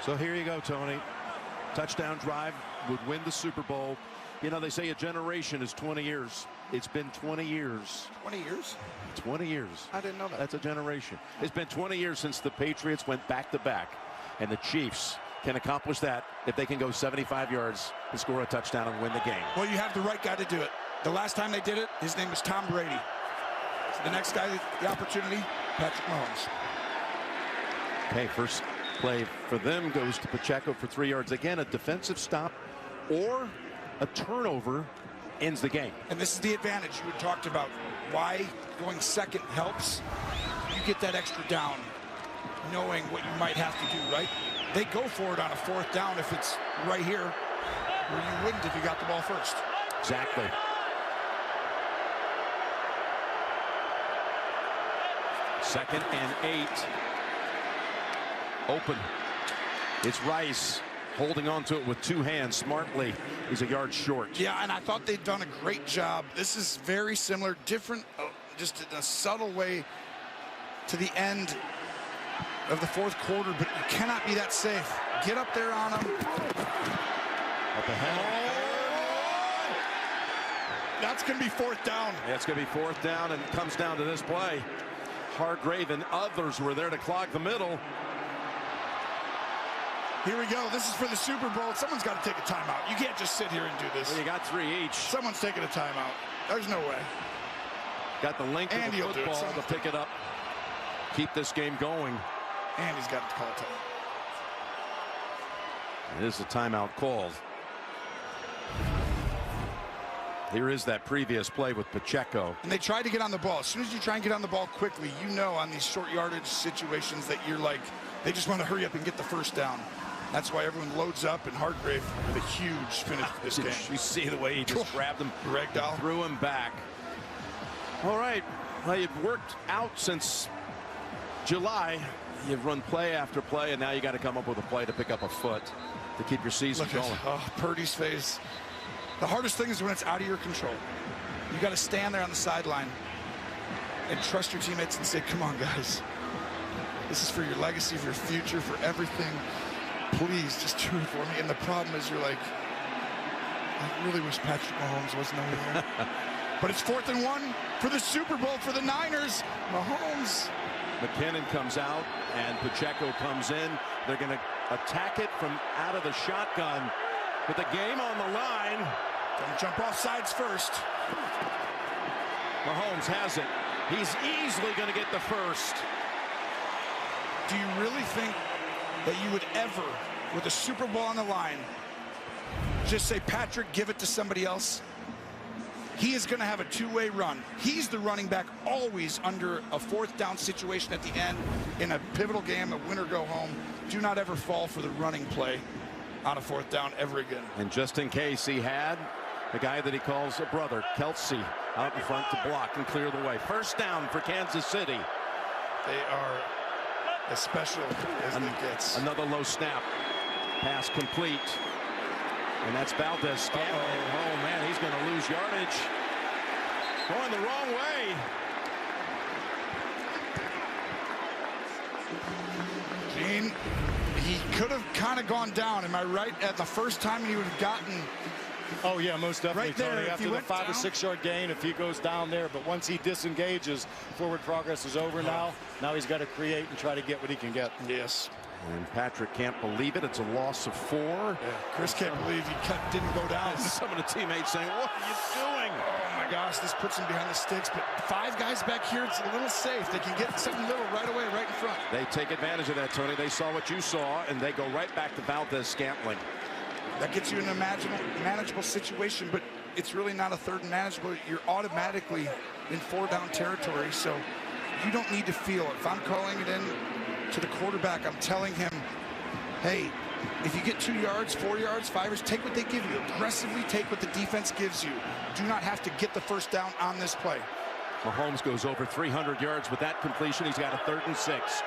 So here you go, Tony. Touchdown drive would win the Super Bowl. You know, they say a generation is 20 years. It's been 20 years. 20 years? 20 years. I didn't know that. That's a generation. It's been 20 years since the Patriots went back-to-back. And the Chiefs can accomplish that if they can go 75 yards and score a touchdown and win the game. Well, you have the right guy to do it. The last time they did it, his name was Tom Brady. So the next guy, the opportunity, Patrick Mahomes. Okay, first play for them goes to Pacheco for 3 yards. Again, a defensive stop or a turnover ends the game. And this is the advantage you had talked about. Why going second helps. You get that extra down, knowing what you might have to do, right? They go for it on a fourth down if it's right here, where you wouldn't if you got the ball first. Exactly. Second and 8. Open. It's Rice holding on to it with 2 hands smartly. He's a yard short. Yeah, and I thought they'd done a great job. This is very similar, different, just in a subtle way to the end of the fourth quarter, but you cannot be that safe. Get up there on him. Up ahead. Oh! That's going to be fourth down. Yeah, it's going to be fourth down, and it comes down to this play. Hargrave and others were there to clog the middle. Here we go. This is for the Super Bowl. Someone's got to take a timeout. You can't just sit here and do this. Well, you got 3 each. Someone's taking a timeout. There's no way. Got the length of the football to pick it up. Keep this game going. And he's got to call a timeout. This is a timeout called. Here is that previous play with Pacheco. And they tried to get on the ball. As soon as you try and get on the ball quickly, you know on these short yardage situations that you're like, they just want to hurry up and get the first down. That's why everyone loads up, and Hargrave with a huge finish for this game. You see the way he just grabbed him, ragdoll, threw him back. All right, well, you've worked out since July. You've run play after play, and now you got to come up with a play to pick up a foot to keep your season going. Purdy's face. The hardest thing is when it's out of your control. You got to stand there on the sideline and trust your teammates and say, come on, guys. This is for your legacy, for your future, for everything. Please, just do it for me. And the problem is you're like, I really wish Patrick Mahomes wasn't over there. But it's 4th and 1 for the Super Bowl for the Niners. Mahomes. McKinnon comes out, and Pacheco comes in. They're going to attack it from out of the shotgun. With the game on the line. Don't jump off sides first. Mahomes has it. He's easily going to get the first. Do you really think that you would ever, with a Super Bowl on the line, just say, Patrick, give it to somebody else? He is going to have a two-way run. He's the running back always under a 4th down situation at the end in a pivotal game, a win or go home. Do not ever fall for the running play on a 4th down ever again. And just in case, he had the guy that he calls a brother, Kelsey, out in front to block and clear the way. First down for Kansas City. They are as special as it gets. Another low snap. Pass complete. And that's Valdez. Oh, man, he's going to lose yardage. Going the wrong way. Gene, he could have kind of gone down. Am I right? At the first time he would have gotten. Oh, yeah, most definitely, right there, Tony. After the 5 or 6 yard gain, if he goes down there, but once he disengages, forward progress is over now. Now he's got to create and try to get what he can get. Yes. And Patrick can't believe it. It's a loss of 4. Yeah. Chris can't believe he didn't go down. Some of the teammates saying, what are you doing? Oh, my gosh, this puts him behind the sticks. But 5 guys back here, it's a little safe. They can get something little right away, right in front. They take advantage of that, Tony. They saw what you saw, and they go right back to Valdez-Scantling. That gets you in a manageable situation, but it's really not a 3rd and manageable. You're automatically in 4-down territory, so you don't need to feel it. If I'm calling it in to the quarterback, I'm telling him, hey, if you get 2 yards, 4 yards, 5 yards, take what they give you. Aggressively take what the defense gives you. Do not have to get the first down on this play. Mahomes goes over 300 yards with that completion. He's got a 3rd and 6.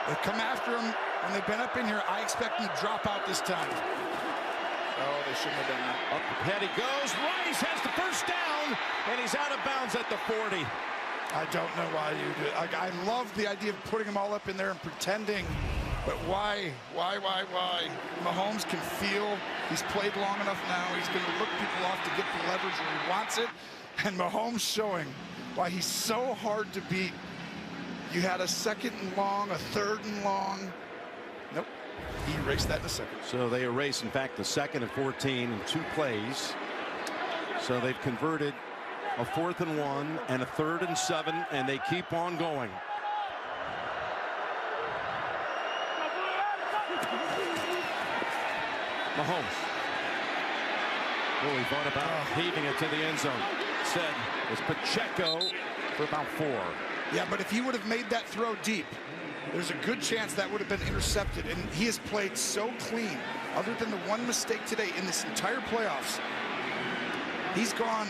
They come after him when they've been up in here. I expect them to drop out this time. Oh, they shouldn't have done that. Up ahead he goes. Rice has the first down, and he's out of bounds at the 40. I don't know why you do it. I love the idea of putting them all up in there and pretending But why? Mahomes can feel he's played long enough now. He's going to look people off to get the leverage where he wants it. And Mahomes showing why he's so hard to beat. You had a 2nd and long, a 3rd and long. Nope. He erased that in a second. So they erase, in fact, the 2nd and 14 in 2 plays. So they've converted a 4th and 1 and a 3rd and 7, and they keep on going. Mahomes. Oh, he thought about heaving it to the end zone. Said it's Pacheco for about 4. Yeah, but if he would have made that throw deep, there's a good chance that would have been intercepted. And he has played so clean. Other than the one mistake today in this entire playoffs, he's gone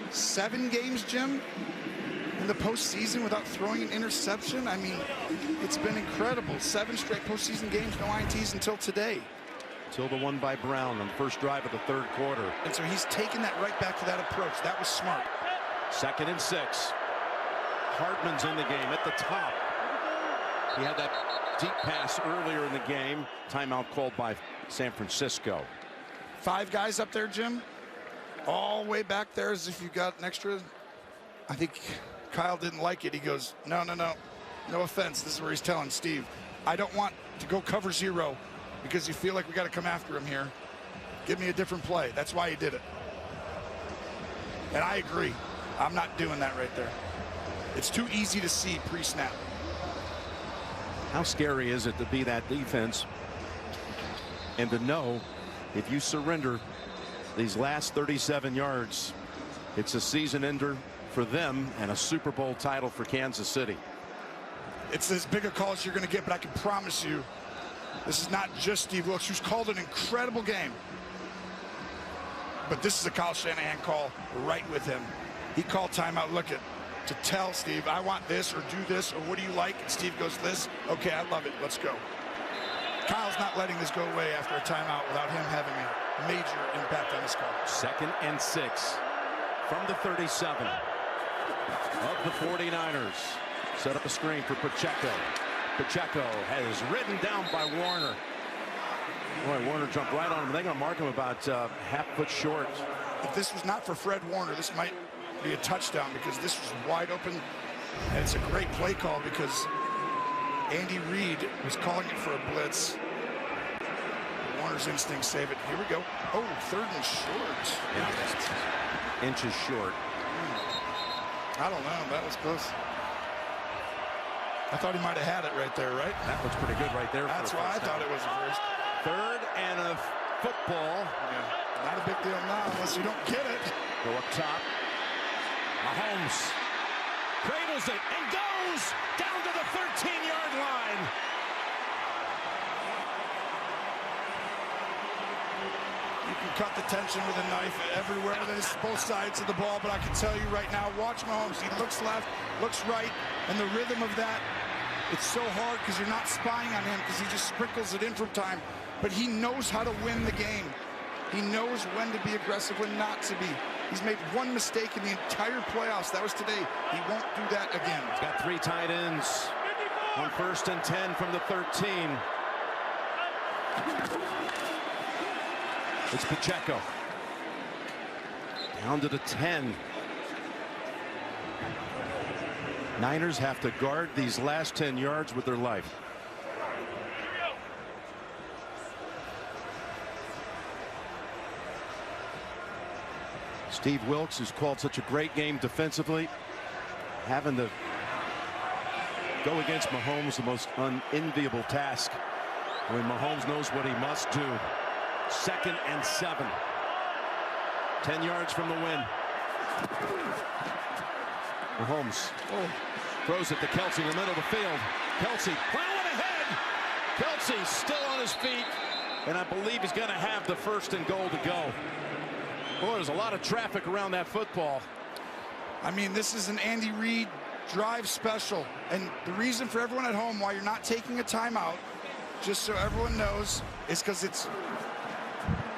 7 games, Jim, in the postseason without throwing an interception. I mean, it's been incredible. 7 straight postseason games, no INTs until today. Till the one by Brown on the first drive of the 3rd quarter. And so he's taken that right back to that approach. That was smart. 2nd and 6. Hardman's in the game at the top. He had that deep pass earlier in the game. Timeout called by San Francisco. 5 guys up there, Jim. All the way back there as if you got an extra. I think Kyle didn't like it. He goes, no. No offense. This is where he's telling Steve, I don't want to go cover 0 because you feel like we got to come after him here. Give me a different play. That's why he did it. And I agree. I'm not doing that right there. It's too easy to see pre-snap. How scary is it to be that defense and to know if you surrender these last 37 yards, it's a season ender for them and a Super Bowl title for Kansas City. It's as big a call as you're going to get, but I can promise you this is not just Steve Wilks, who's called an incredible game. But this is a Kyle Shanahan call right with him. He called timeout. Look at to tell Steve, I want this or do this, or what do you like? And Steve goes, this. Okay, I love it. Let's go. Kyle's not letting this go away after a timeout without him having a major impact on his call. 2nd and 6 from the 37 of the 49ers. Set up a screen for Pacheco. Pacheco has ridden down by Warner. Boy, Warner jumped right on him. They're going to mark him about half foot short. If this was not for Fred Warner, this might be a touchdown because this was wide open. And it's a great play call because Andy Reid was calling it for a blitz. Warner's instincts save it. Here we go. Oh, 3rd and short. Yeah, inches short. I don't know. That was close. I thought he might have had it right there, right? That looks pretty good right there. That's why I thought it was a first. 3rd and a football. Yeah. Not a big deal now unless you don't get it. Go up top. Mahomes cradles it and goes down to the 13-yard line. You can cut the tension with a knife everywhere. There's both sides of the ball, but I can tell you right now, watch Mahomes. He looks left, looks right, and the rhythm of that, it's so hard because you're not spying on him because he just sprinkles it in from time. But he knows how to win the game. He knows when to be aggressive, when not to be. He's made one mistake in the entire playoffs. That was today. He won't do that again. He's got 3 tight ends on 1st and 10 from the 13. It's Pacheco. Down to the 10. Niners have to guard these last 10 yards with their life. Steve Wilks, who's called such a great game defensively, having to go against Mahomes, the most unenviable task when Mahomes knows what he must do. 2nd and 7. 10 yards from the win. Mahomes throws it to Kelsey in the middle of the field. Kelsey plowing ahead. Kelsey still on his feet, and I believe he's going to have the 1st and goal to go. Boy, there's a lot of traffic around that football. I mean, this is an Andy Reid drive special. And the reason for everyone at home why you're not taking a timeout, just so everyone knows, is because it's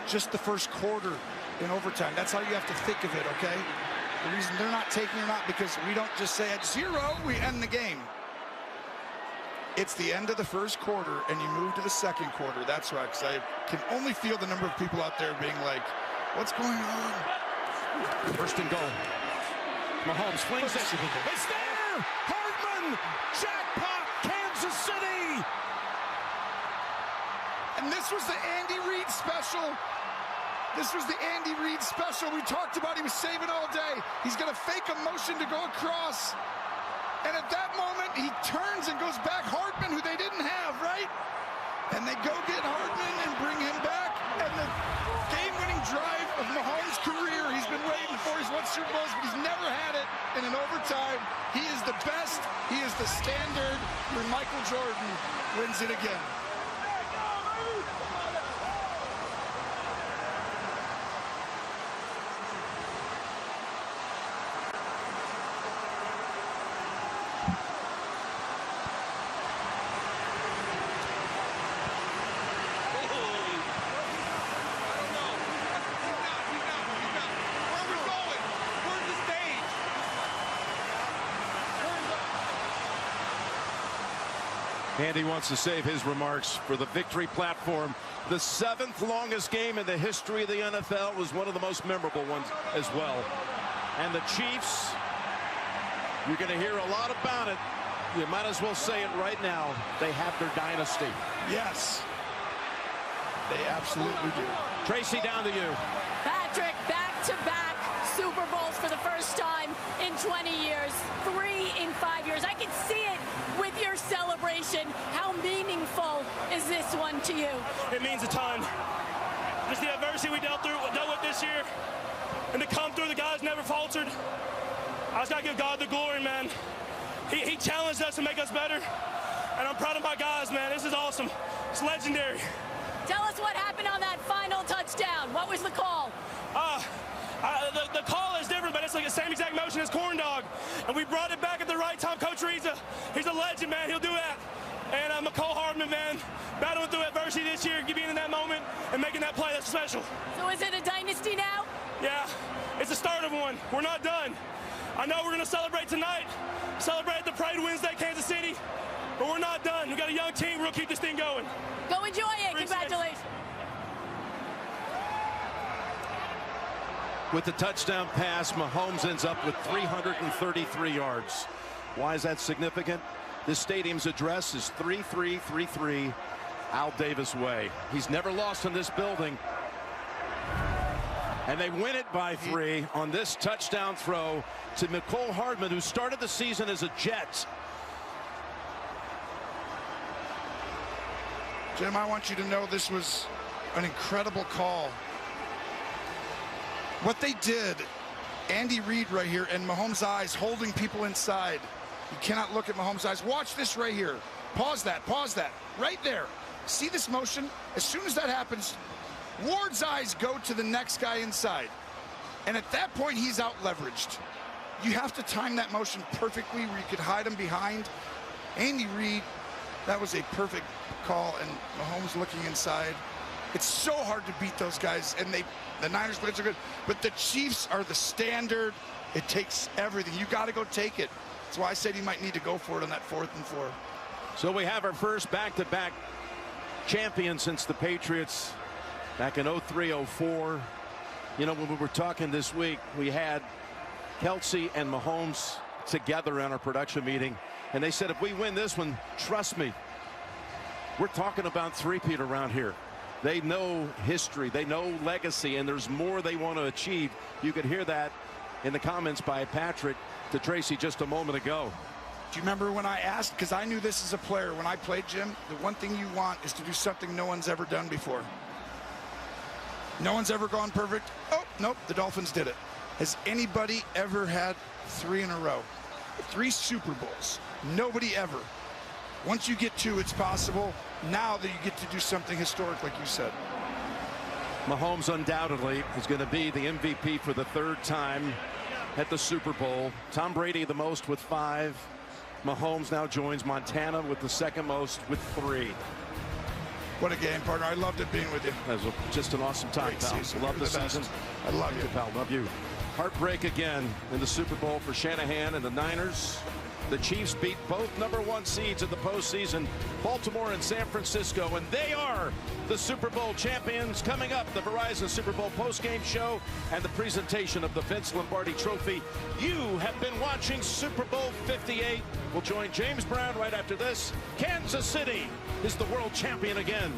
just the 1st quarter in overtime. That's how you have to think of it, okay? The reason they're not taking or not because we don't just say at 0, we end the game. It's the end of the first quarter, and you move to the second quarter. That's right, because I can only feel the number of people out there being like, what's going on? First and goal. Mahomes flings it. It's there! Hardman! Jackpot! Kansas City! And this was the Andy Reid special. This was the Andy Reid special we talked about. He was saving all day. He's going to fake a motion to go across. And at that moment, he turns and goes back. Hardman, who they didn't have, right? And they go get Hardman and bring him back. And the game-winning drive of Mahomes' career, he's been waiting for. He's won Super Bowls, but he's never had it in an overtime. He is the best. He is the standard where Michael Jordan wins it again. Andy wants to save his remarks for the victory platform. The 7th longest game in the history of the NFL was one of the most memorable ones as well. And the Chiefs, you're going to hear a lot about it. You might as well say it right now. They have their dynasty. Yes, they absolutely do. Tracy, down to you. Patrick, back-to-back Super Bowls for the first time in 20 years. 3 in 5 years. I can see it with your celebration. How meaningful is this one to you? It means a ton. Just the adversity we dealt with this year, and to come through, the guys never faltered. I just gotta give God the glory, man. He challenged us to make us better, and I'm proud of my guys, man. This is awesome. It's legendary. Tell us what happened on that final touchdown. What was the call? The call is different, but it's like the same exact motion as Corn Dog, and we brought it back at the right time. Coach Reed's he's a legend, man. He'll do that. And McCole Hardman, man, battling through adversity this year, being in that moment and making that play, that's special. So is it a dynasty now? Yeah, it's the start of one. We're not done. I know we're going to celebrate tonight, celebrate the Parade Wednesday, Kansas City, but we're not done. We got a young team. We'll keep this thing going. Go enjoy it. Congratulations. With the touchdown pass, Mahomes ends up with 333 yards. Why is that significant? This stadium's address is 3333 Al Davis Way. He's never lost in this building. And they win it by 3 on this touchdown throw to McCole Hardman, who started the season as a Jet. Jim, I want you to know this was an incredible call. What they did, Andy Reid right here, and Mahomes' eyes holding people inside. You cannot look at Mahomes' eyes. Watch this right here. Pause that, right there. See this motion? As soon as that happens, Ward's eyes go to the next guy inside. And at that point, he's out leveraged. You have to time that motion perfectly where you could hide him behind. Andy Reid, that was a perfect call, and Mahomes looking inside. It's so hard to beat those guys, and the Niners players are good, but the Chiefs are the standard. It takes everything. You got to go take it. That's why I said he might need to go for it on that 4th and 4. So we have our first back-to-back champion since the Patriots back in 03-04. You know, when we were talking this week, we had Kelsey and Mahomes together on our production meeting, and they said if we win this one, trust me, we're talking about three-peat around here. They know history, they know legacy, and there's more they want to achieve. You could hear that in the comments by Patrick to Tracy just a moment ago. Do you remember when I asked, because I knew this as a player, when I played, Jim, the one thing you want is to do something no one's ever done before. No one's ever gone perfect. Oh, nope, the Dolphins did it. Has anybody ever had 3 in a row? 3 Super Bowls. Nobody ever. Once you get 2, it's possible. Now that you get to do something historic, like you said. Mahomes undoubtedly is going to be the MVP for the 3rd time at the Super Bowl. Tom Brady the most with 5. Mahomes now joins Montana with the 2nd most with 3. What a game, partner. I loved it being with you. That was just an awesome time, pal. Love the season. I love you, pal. Love you. Heartbreak again in the Super Bowl for Shanahan and the Niners. The Chiefs beat both #1 seeds in the postseason, Baltimore and San Francisco, and they are the Super Bowl champions. Coming up, the Verizon Super Bowl postgame show and the presentation of the Vince Lombardi Trophy. You have been watching Super Bowl 58. We'll join James Brown right after this. Kansas City is the world champion again.